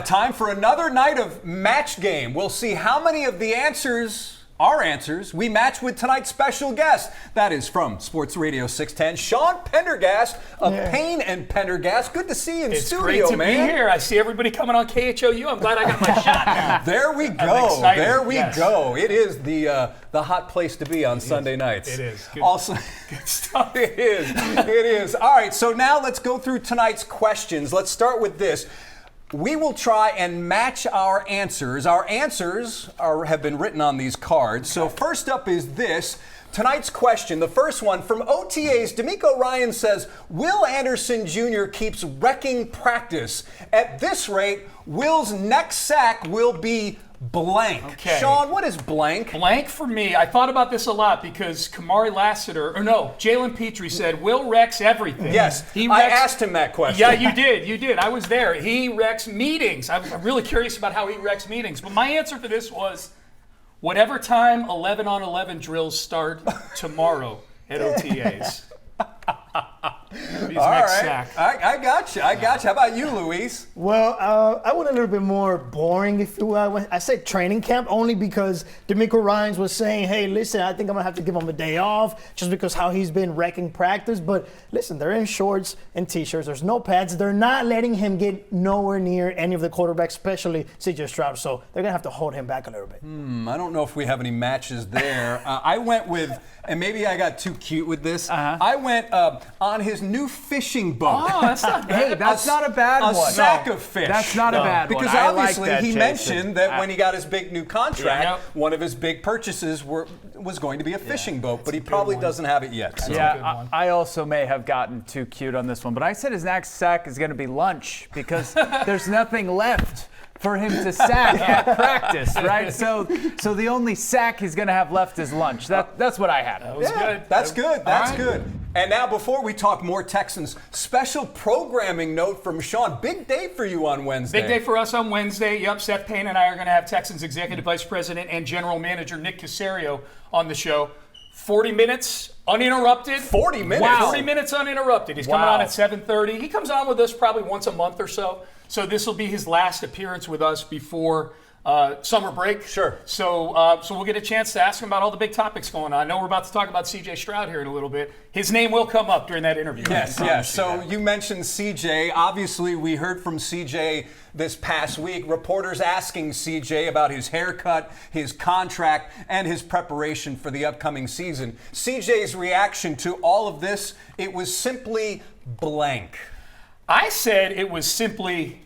Time for another night of Match Game. We'll see how many of the our answers, we match with tonight's special guest. That is from SportsRadio 610, Sean Pendergast of Payne and Pendergast. Good to see you in studio, man. It's great to be here. I see everybody coming on KHOU. I'm glad I got my shot now. There we go. There we go. It is the hot place to be on Sunday nights. It is. Good, also, good stuff. It is. It is. All right, so now let's go through tonight's questions. Let's start with this. We will try and match our answers. Our answers have been written on these cards. So first up is this. Tonight's question, the first one from OTAs, D'Amico Ryan says, Will Anderson Jr. keeps wrecking practice. At this rate, Will's next sack will be blank. Okay. Sean, what is blank? Blank for me, I thought about this a lot because Jalen Petrie said, Will wrecks everything. Yes, I asked him that question. Yeah, you did. I was there. He wrecks meetings. I'm really curious about how he wrecks meetings. But my answer for this was, whatever time 11-on-11 drills start tomorrow at OTAs. All right. Sack. I got you. How about you, Luis? Well, I went a little bit more boring, if you will. I said training camp only because D'Amico Ryans was saying, hey, listen, I think I'm going to have to give him a day off just because how he's been wrecking practice. But listen, they're in shorts and T-shirts. There's no pads. They're not letting him get nowhere near any of the quarterbacks, especially C.J. Stroud. So they're going to have to hold him back a little bit. I don't know if we have any matches there. I went with, and maybe I got too cute with this, I went on his new fishing boat. Oh, that's not bad. Hey, that's not a bad one. A sack of fish. That's not a bad one. Because obviously he mentioned that when he got his big new contract, one of his big purchases was going to be a fishing boat, but he probably doesn't have it yet. So. Yeah, I also may have gotten too cute on this one, but I said his next sack is going to be lunch because there's nothing left for him to sack at practice, right? So the only sack he's going to have left is lunch. That's what I had. That was good. That's good. That's good. And now, before we talk more Texans, special programming note from Sean. Big day for you on Wednesday. Big day for us on Wednesday. Yep, Seth Payne and I are going to have Texans Executive Vice President and General Manager Nick Caserio on the show. 40 minutes uninterrupted. 40 minutes? Wow. 40 minutes uninterrupted. He's coming on at 7:30. He comes on with us probably once a month or so. So this will be his last appearance with us before summer break. Sure. So we'll get a chance to ask him about all the big topics going on. I know we're about to talk about C.J. Stroud here in a little bit. His name will come up during that interview. Yes. So you mentioned C.J. Obviously, we heard from C.J. this past week. Reporters asking C.J. about his haircut, his contract, and his preparation for the upcoming season. C.J.'s reaction to all of this, it was simply blank. I said it was simply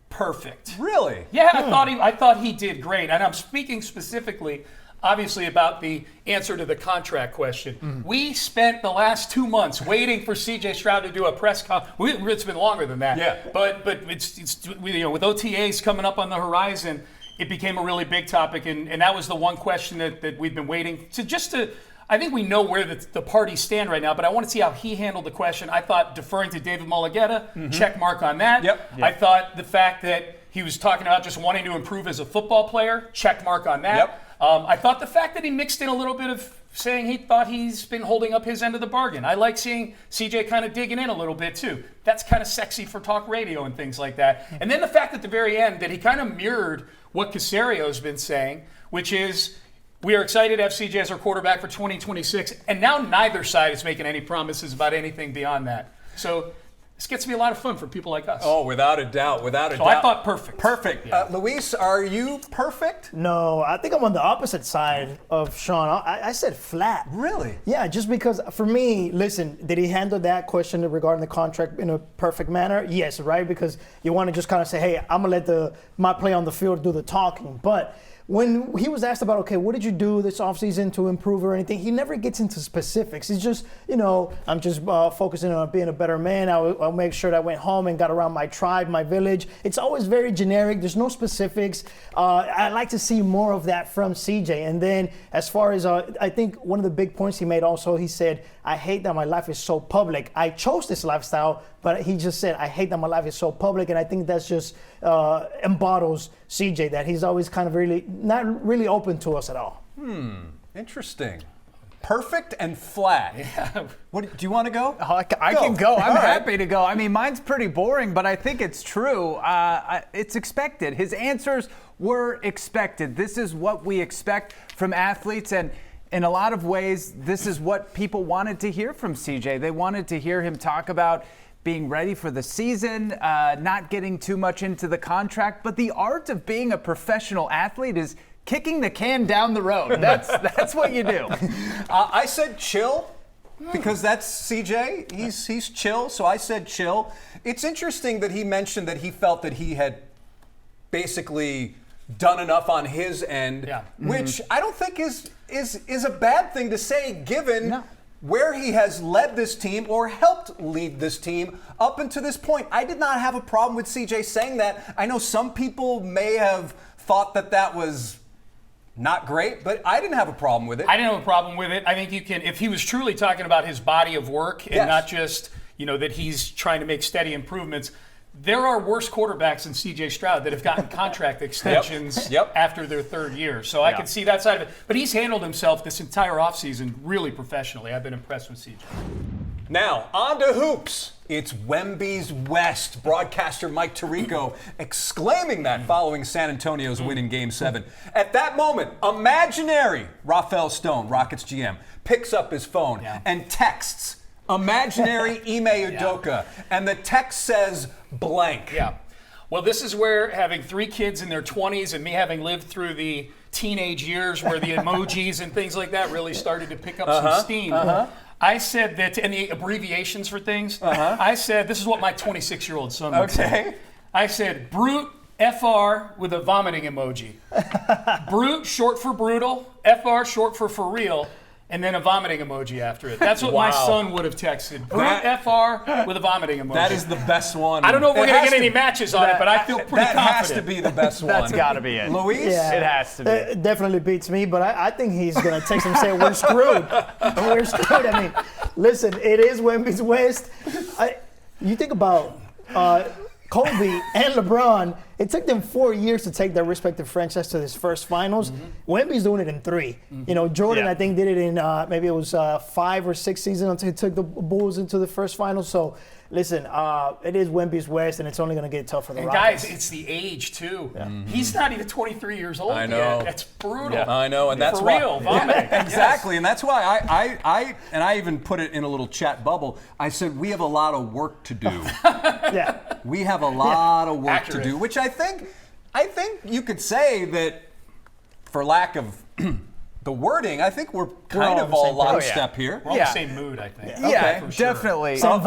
perfect. Really? Yeah, I thought he did great. And I'm speaking specifically, obviously, about the answer to the contract question. We spent the last 2 months waiting for C.J. Stroud to do a press conference. It's been longer than that. Yeah. But it's with OTAs coming up on the horizon, it became a really big topic. And that was the one question that we've been waiting to I think we know where the parties stand right now, but I want to see how he handled the question. I thought deferring to David Mulugheta, check mark on that. Yep. I thought the fact that he was talking about just wanting to improve as a football player, check mark on that. Yep. I thought the fact that he mixed in a little bit of saying he thought he's been holding up his end of the bargain. I like seeing CJ kind of digging in a little bit too. That's kind of sexy for talk radio and things like that. And then the fact at the very end that he kind of mirrored what Caserio's been saying, which is, we are excited to have CJ as our quarterback for 2026, and now neither side is making any promises about anything beyond that. So this gets to be a lot of fun for people like us. Oh, without a doubt, So I thought perfect. Perfect. Yeah. Luis, are you perfect? No, I think I'm on the opposite side of Sean. I said flat. Really? Yeah, just because for me, listen, did he handle that question regarding the contract in a perfect manner? Yes, right? Because you want to just kind of say, hey, I'm going to let my play on the field do the talking. But when he was asked about, okay, what did you do this offseason to improve or anything, he never gets into specifics. He's just, I'm just focusing on being a better man. I'll make sure that I went home and got around my tribe, my village. It's always very generic. There's no specifics. I'd like to see more of that from CJ. And then as far as, I think one of the big points he made also, he said, I hate that my life is so public. I chose this lifestyle, but he just said, I hate that my life is so public. And I think that's just embodies CJ, that he's always kind of not really open to us at all. Interesting. Perfect and flat. Yeah. What do you want to go? I can go. I'm All right. happy to go. I mean, mine's pretty boring, but I think it's true. It's expected. His answers were expected. This is what we expect from athletes, and in a lot of ways, this is what people wanted to hear from CJ. They wanted to hear him talk about being ready for the season, not getting too much into the contract, but the art of being a professional athlete is kicking the can down the road. That's what you do. I said chill because that's CJ. He's chill, so I said chill. It's interesting that he mentioned that he felt that he had basically done enough on his end, which I don't think is a bad thing to say given where he has led this team or helped lead this team up until this point. I did not have a problem with CJ saying that. I know some people may have thought that was not great, but I didn't have a problem with it. I didn't have a problem with it. I think you can, if he was truly talking about his body of work and not just, that he's trying to make steady improvements. There are worse quarterbacks than C.J. Stroud that have gotten contract extensions after their third year. So I can see that side of it. But he's handled himself this entire offseason really professionally. I've been impressed with C.J. Now, on to hoops. It's Wemby's West. Broadcaster Mike Tirico exclaiming that following San Antonio's win in Game 7. At that moment, imaginary Rafael Stone, Rockets GM, picks up his phone and texts imaginary Ime Udoka. And the text says blank. Yeah. Well, this is where having 3 kids in their 20s and me having lived through the teenage years where the emojis and things like that really started to pick up some steam. I said that, and the abbreviations for things, I said, this is what my 26-year-old son would say. I said, brute, FR with a vomiting emoji. Brute, short for brutal, FR, short for real, and then a vomiting emoji after it. That's what my son would have texted. Brute, FR with a vomiting emoji. That is the best one. I don't know if we're going to get any matches on it, but I feel pretty confident. That has to be the best one. That's got to be it. Luis? Yeah. It has to be. It definitely beats me, but I think he's going to text him and say, we're screwed. We're screwed. I mean, listen, it is Wemby's West. You think about Kobe and LeBron, it took them 4 years to take their respective franchise to his first finals. Wemby's doing it in 3. Jordan, I think, did it in maybe it was 5 or 6 seasons until he took the Bulls into the first final. So, listen, it is Wemby's West, and it's only going to get tough for the Rockets. Guys, it's the age, too. He's not even 23 years old yet. That's brutal. I know, and that's for why. real, vomiting. Exactly, and that's why I even put it in a little chat bubble. I said, we have a lot of work to do. We have a lot of work to do, which I think you could say that, for lack of the wording, I think we're kind of all lockstep here. We're all in the same mood, I think. Yeah, for sure. Definitely. Same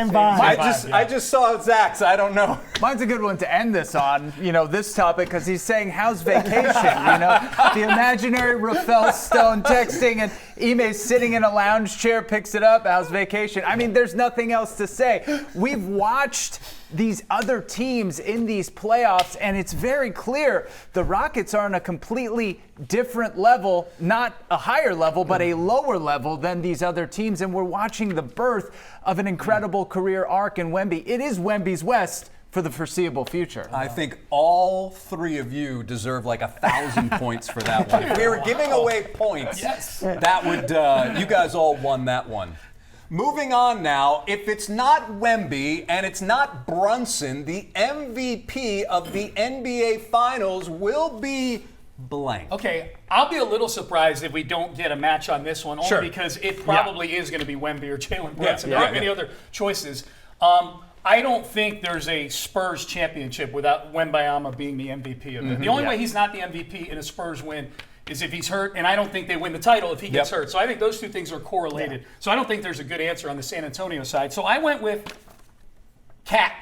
vibe. I just saw Zach, so I don't know. Mine's a good one to end this on, this topic, because he's saying, how's vacation? The imaginary Rafael Stone texting, and Ime's sitting in a lounge chair, picks it up, how's vacation? I mean, there's nothing else to say. We've watched these other teams in these playoffs, and it's very clear the Rockets are on a completely different level, not a higher level, but a lower level than these other teams, and we're watching the birth of an incredible career arc in Wemby. It is Wemby's West for the foreseeable future. I think all 3 of you deserve like 1,000 points for that one. If we were giving away points, that would you guys all won that one. Moving on now, if it's not Wemby and it's not Brunson, the MVP of the NBA Finals will be blank. Okay, I'll be a little surprised if we don't get a match on this one, only because it probably is going to be Wemby or Jalen Brunson. There aren't many other choices. I don't think there's a Spurs championship without Wembanyama being the MVP of it. The only way he's not the MVP in a Spurs win is if he's hurt, and I don't think they win the title if he gets hurt. So I think those 2 things are correlated. So I don't think there's a good answer on the San Antonio side. So I went with Cat,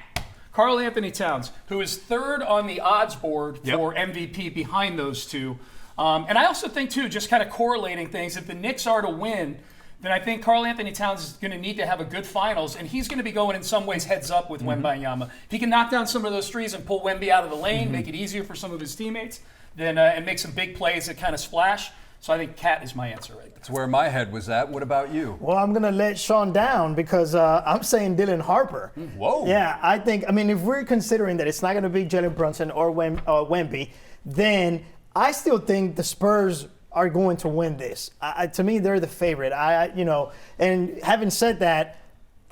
Karl Anthony Towns, who is 3rd on the odds board for MVP behind those 2. And I also think, too, just kind of correlating things, if the Knicks are to win, then I think Karl Anthony Towns is going to need to have a good finals, and he's going to be going in some ways heads up with Wembanyama. If he can knock down some of those threes and pull Wemby out of the lane, make it easier for some of his teammates, then and make some big plays that kind of splash. So I think Cat is my answer right there. That's where my head was at. What about you? Well, I'm going to let Sean down because I'm saying Dylan Harper. Whoa. Yeah, I mean, if we're considering that it's not going to be Jalen Brunson or Wemby, then I still think the Spurs are going to win this. To me, they're the favorite. And having said that,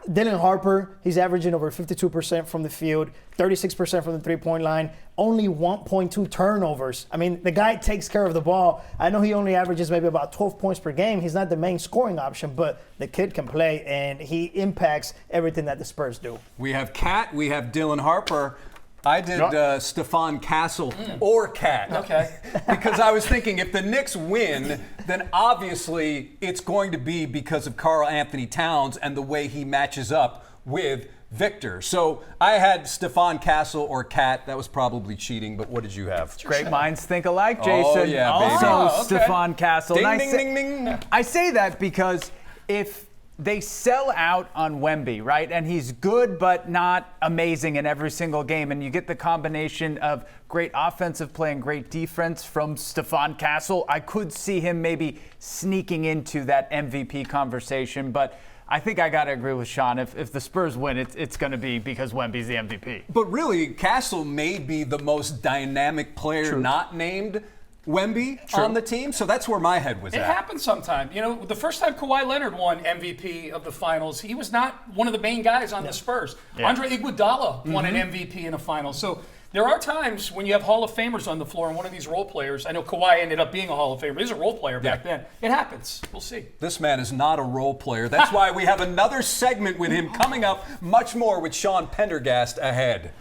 Dylan Harper, he's averaging over 52% from the field, 36% from the three-point line, only 1.2 turnovers. I mean, the guy takes care of the ball. I know he only averages maybe about 12 points per game. He's not the main scoring option, but the kid can play, and he impacts everything that the Spurs do. We have Cat, we have Dylan Harper. I did Stefan Castle or Cat. Okay. Because I was thinking if the Knicks win, then obviously it's going to be because of Karl Anthony Towns and the way he matches up with Victor. So I had Stefan Castle or Cat. That was probably cheating, but what did you have? Great minds think alike, Jason. Oh, yeah, baby. Also, okay. Stefan Castle. Ding, And ding, ding, ding. I say that because if they sell out on Wemby, right? And he's good but not amazing in every single game. And you get the combination of great offensive play and great defense from Stefan Castle. I could see him maybe sneaking into that MVP conversation. But I think I got to agree with Sean. If the Spurs win, it's going to be because Wemby's the MVP. But really, Castle may be the most dynamic player not named Wemby on the team, so that's where my head was It at. happens sometime. You know, the first time Kawhi Leonard won MVP of the finals, he was not one of the main guys on the Spurs. Yeah. Andre Iguodala won an MVP in a final. So there are times when you have Hall of Famers on the floor and one of these role players. I know Kawhi ended up being a Hall of Famer. He was a role player back then. It happens. We'll see. This man is not a role player. That's why we have another segment with him coming up. Much more with Sean Pendergast ahead.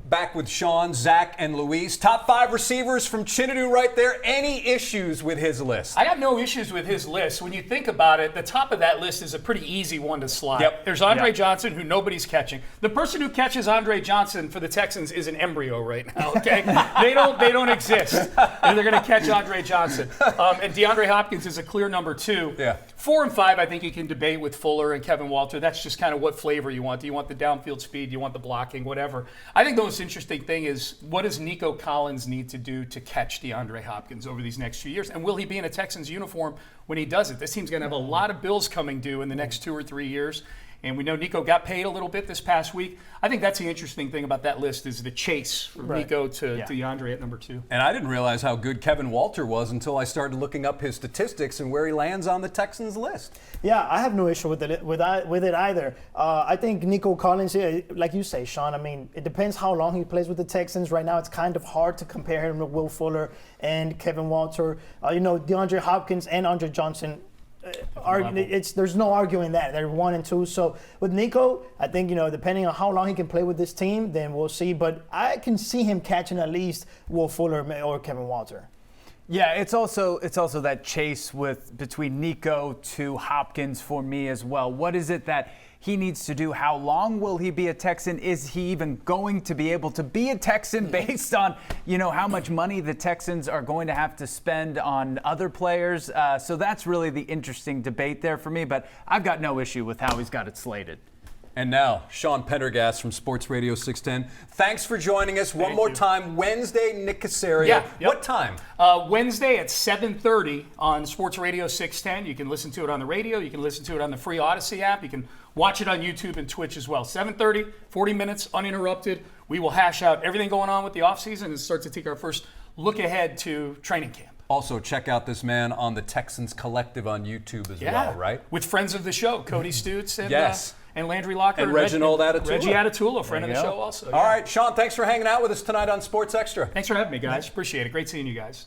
Back with Sean, Zach, and Luis. Top 5 receivers from Chinadu right there. Any issues with his list? I got no issues with his list. When you think about it, the top of that list is a pretty easy one to slide. Yep. There's Andre Johnson, who nobody's catching. The person who catches Andre Johnson for the Texans is an embryo right now, okay? They don't exist. And they're going to catch Andre Johnson. And DeAndre Hopkins is a clear number 2. Yeah. 4 and 5, I think you can debate with Fuller and Kevin Walter. That's just kind of what flavor you want. Do you want the downfield speed? Do you want the blocking? Whatever. I think the most interesting thing is, what does Nico Collins need to do to catch DeAndre Hopkins over these next few years? And will he be in a Texans uniform when he does it? This team's going to have a lot of bills coming due in the next 2 or 3 years. And we know Nico got paid a little bit this past week. I think that's the interesting thing about that list is the chase from Nico to DeAndre at number 2. And I didn't realize how good Kevin Walter was until I started looking up his statistics and where he lands on the Texans list. Yeah, I have no issue with it either. I think Nico Collins, like you say, Sean, I mean, it depends how long he plays with the Texans. Right now, it's kind of hard to compare him to Will Fuller and Kevin Walter. DeAndre Hopkins and Andre Johnson, there's no arguing that. They're 1 and 2. So with Nico, I think, depending on how long he can play with this team, then we'll see. But I can see him catching at least Will Fuller or Kevin Walter. Yeah, it's also that chase between Nico to Hopkins for me as well. What is it that he needs to do? How long will he be a Texan? Is he even going to be able to be a Texan based on, how much money the Texans are going to have to spend on other players? So that's really the interesting debate there for me, but I've got no issue with how he's got it slated. And now, Sean Pendergast from Sports Radio 610. Thanks for joining us. One more time, Wednesday, Nick Casario. Yeah, yep. What time? Wednesday at 7:30 on Sports Radio 610. You can listen to it on the radio. You can listen to it on the free Odyssey app. You can watch it on YouTube and Twitch as well. 7:30, 40 minutes, uninterrupted. We will hash out everything going on with the offseason and start to take our first look ahead to training camp. Also, check out this man on the Texans Collective on YouTube as well, right? With friends of the show, Cody Stutz and, Yes. And Landry Locker. And Reginald Atatula. Reggie Atatula, friend of the you go. show also. All right, Sean, thanks for hanging out with us tonight on Sports Extra. Thanks for having me, guys. Appreciate it. Great seeing you guys.